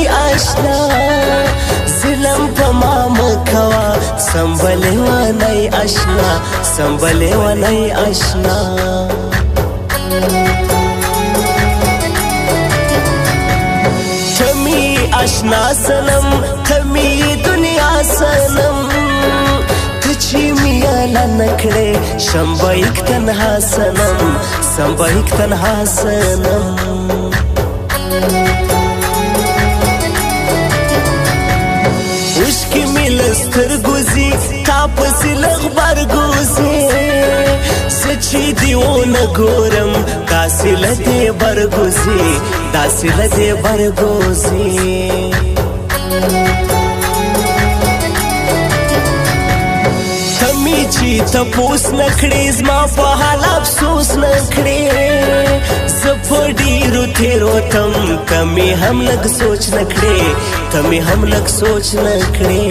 نی آشنا ظلم په ما مکوا سنبلې و نی آشنا سنبلې و نی آشنا تمی آشنا سنم تمی دنیا سنم تچی میالا نکڑے شمبایک تنها سنم سنبایک تنها سنم عشقی میلستر گوزی تاپسی لغبر گوزی سچی دیون گورم داسی لده برگوزی داسی لده برگوزی تمی چی تپوس نکڑی زما پا حال افسوس نکڑی زپا ڈیرو تیرو تمی هم لگ سوچ نکڑی تمی هم لگ سوچ نکڑی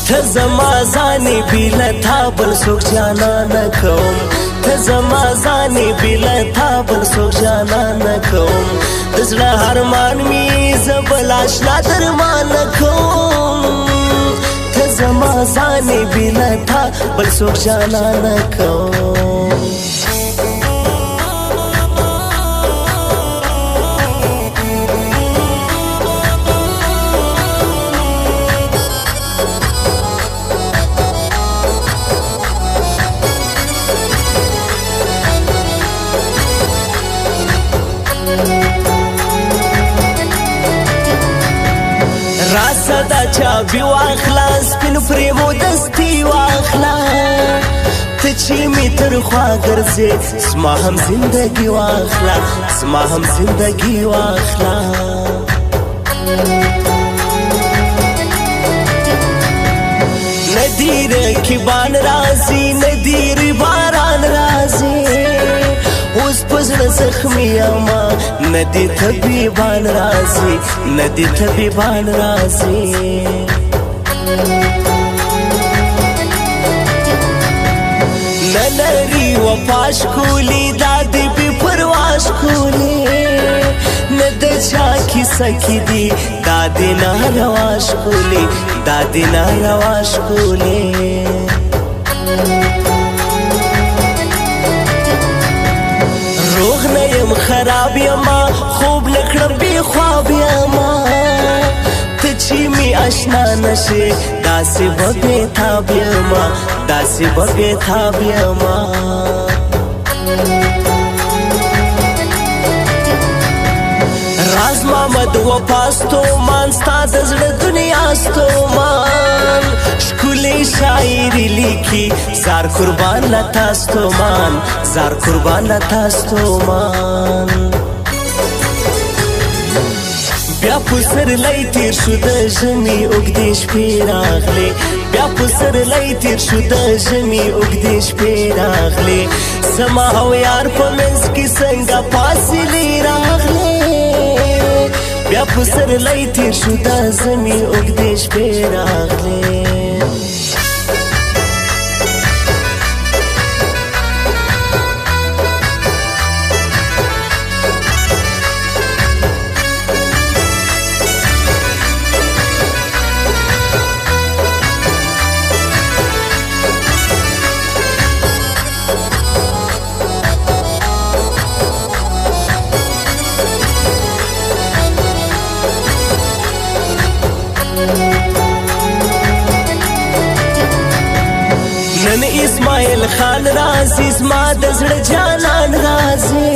تزما زانی بیلا تا بل سوک جانا نکوم تزما زانی بیلا تا بل سوک جانا نکوم دزلا هرمان می زبل آشنا درمان نکوم تزما زانی بیلا تا بل سوک جانا نکوم راسه دا چابي واخلا سپین پریمو دستی واخلا ته چې می تر خوا ګرځې زما هم زندگی واخلا زما هم زندگی واخلا ندی رکبان رازی ندی باران رازی اوس پزړه زخمی اما ندی طبیبان رازی ندی طبیبان رازی نلری و پاش کولی دادی بی پرواش کولی ند چا کی سکی دی دادی نارواش کولی دادی نارواش کولی روغ نیم خراب یما خوب لکڑم بی خواب یما تچی می اشنا نشی داسی ببی تاب یما داسی ببی تاب یما راز محمد و پاستو مان ستا دزړه دنیا ستو مان شکلی شاعری لیکي زار قربان لتاستو مان زار قربان لتاستو مان بیا پسر لای تیر شو د ژمي اوږدې شپې راغلې بیا پسر لای تیر شو د ژمي اوږدې شپې راغلې زما او یار په منځ کې څنګه فاصلې راغلې بیا پسر لای تیر شو د ژمي اوږدې شپې راغلې نن اسماعیل خان رازی زما د زړه جانان رازی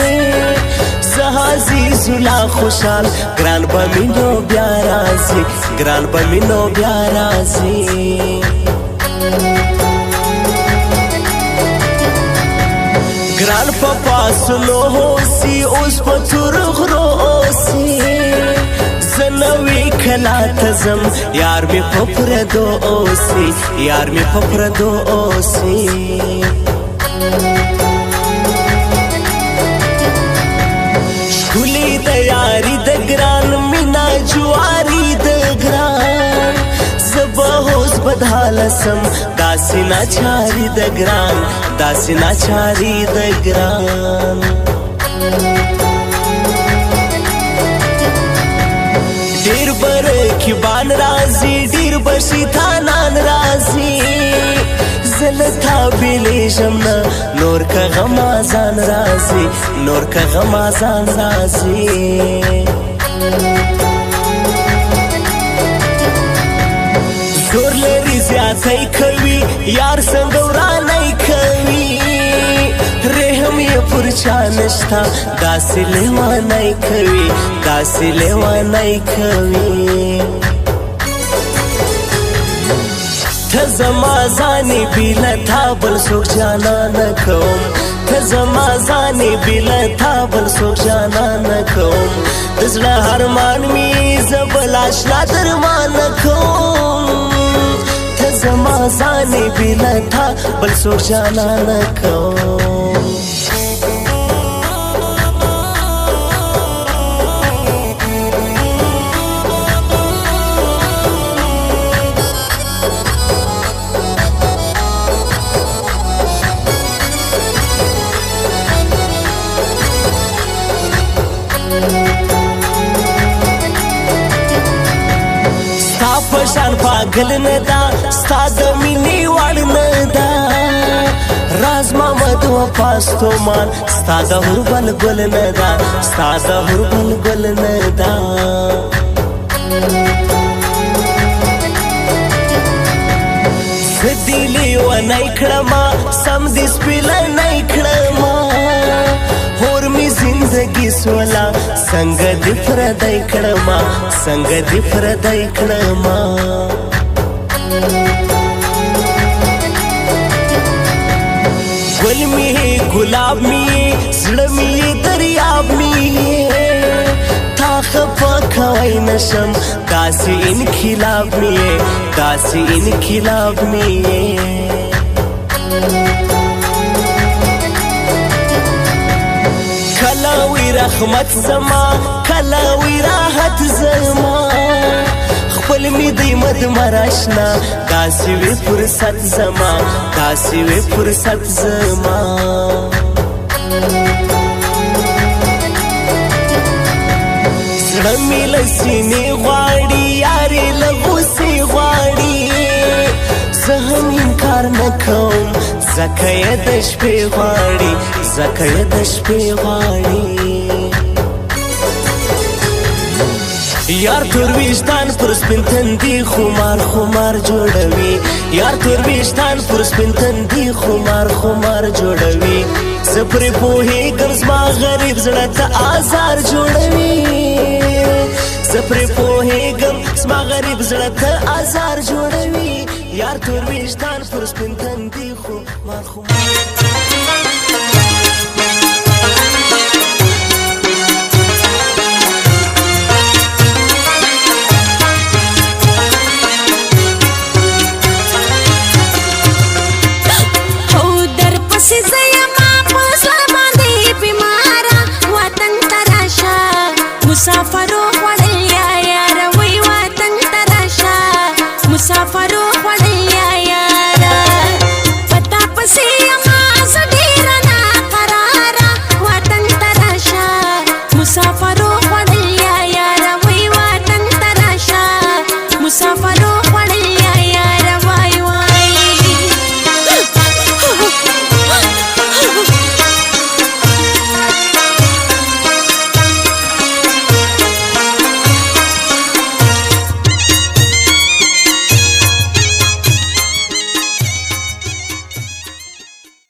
زهازی زلا خوشحال ګران به مینو بیا رازی ګران به مینو بیا رازی ګران په پاسلو هوسی اوس په تور غرو اوسی زنوی کلا تزم یار می پپردو اوسی یار می پپردو اوسی شکلی د یاری د ګران مینا جواری د ګران زبا هوس بدحال سم داسی ناچاری د ګران داسی ناچاری د ګران رقیبان راځي ډیر بشي تانان راځي زلتا بیلیشم نه نور که غمازان راځي نور که غمازان راځي زور لري زیاتی کوي یار څنګه ورانی کوي رحم یې پر چا نشتا داسې لیوانی کوي داسې لیوانی کوي ته زما ځانې بیله تا بل څوک جانا نه کوم ته زما ځانې بیله تا بل څوک جانا نه کوم د زړه ارمان مې زه بل اشنا درمان نه کوم ته زما ځانې بیله تا بل څوک جانا نه کوم ستا پشان پاگل ندا ستا د مینې وړ ندا راز محمد وفاستو مان ستا د هربل ګل ندا ستا د هربل ګل ندا زدی لیونی کړما سم دې سپیلنی کړما اور می زندگی سولا څنګه دې پردی کړما څنګه دې پردی کړما ګل می ګلاب می زړه می دریاب می تا خفا کوي نشم داسې انقلاب می داسې انقلاب می کلاوی رحمت زما کلاوی راحت زما خپل می دی مد مراشنا داسې وی فرصت زما داسې وی فرصت زما زړه می له سینې غواړي یارې له غوسې غواړي زه هم انکار نه کوم ځکه یې د شپې غواړي ځکه یې د شپې غواړي یار تور ویشتان پر سپین تندي خمار خمار جوړوي یار تور ویشتان پر سپین تندي خمار خمار جوړوي زه پرې پوهېږم زما غریب زړه ته آزار جوړوي زه پرې پوهېږم زما غریب زړه ته آزار جوړوي یار تور ویشتان پر سپین تندي خمار خمار